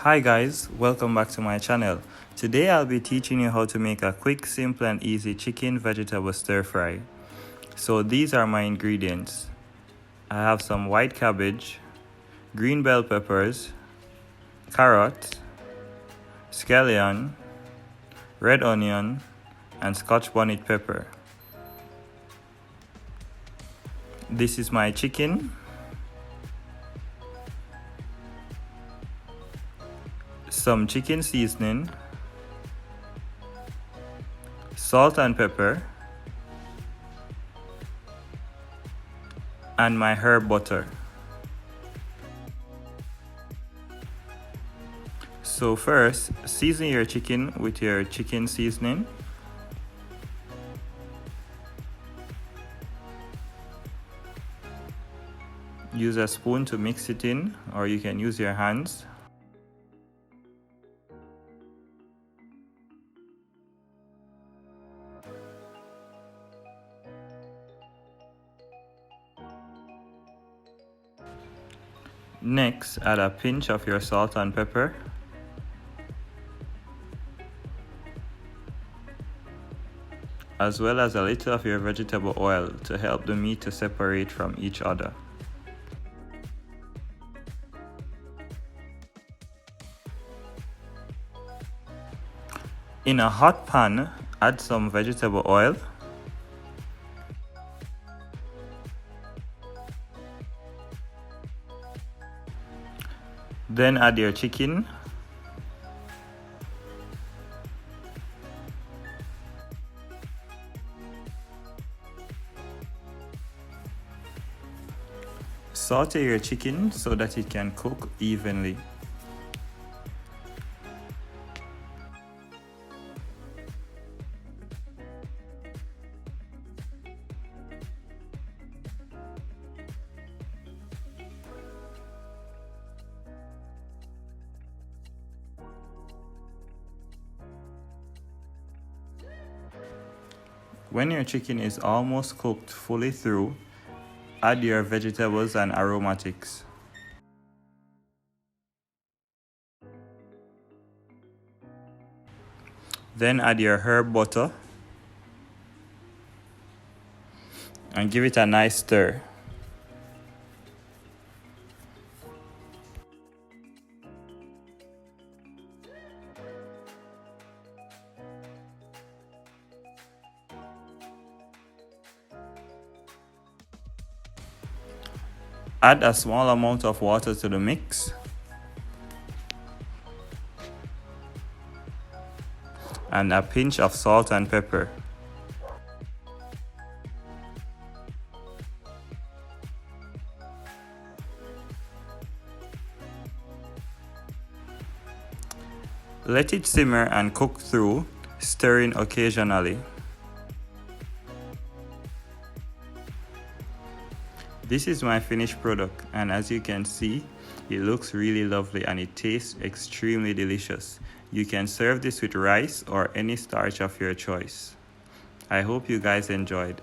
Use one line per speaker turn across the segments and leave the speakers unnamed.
Hi guys, welcome back to my channel. Today I'll be teaching you how to make a quick, simple and easy chicken vegetable stir fry. So these are my ingredients. I have some white cabbage, green bell peppers, carrot, scallion, red onion and Scotch bonnet pepper. This is my chicken, some chicken seasoning, salt and pepper, and my herb butter. So first, season your chicken with your chicken seasoning. Use a spoon to mix it in, or you can use your hands. Next, add a pinch of your salt and pepper. As well as a little of your vegetable oil to help the meat to separate from each other. In a hot pan, add some vegetable oil. Then add your chicken. Saute your chicken so that it can cook evenly. When your chicken is almost cooked fully through, add your vegetables and aromatics. Then add your herb butter and give it a nice stir. Add a small amount of water to the mix and a pinch of salt and pepper. Let it simmer and cook through, stirring occasionally. This is my finished product, and as you can see, it looks really lovely and it tastes extremely delicious. You can serve this with rice or any starch of your choice. I hope you guys enjoyed.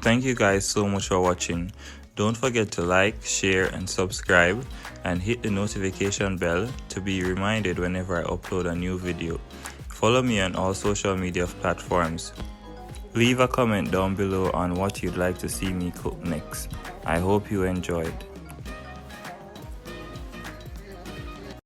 Thank you guys so much for watching. Don't forget to like, share and subscribe and hit the notification bell to be reminded whenever I upload a new video. Follow me on all social media platforms. Leave a comment down below on what you'd like to see me cook next. I hope you enjoyed.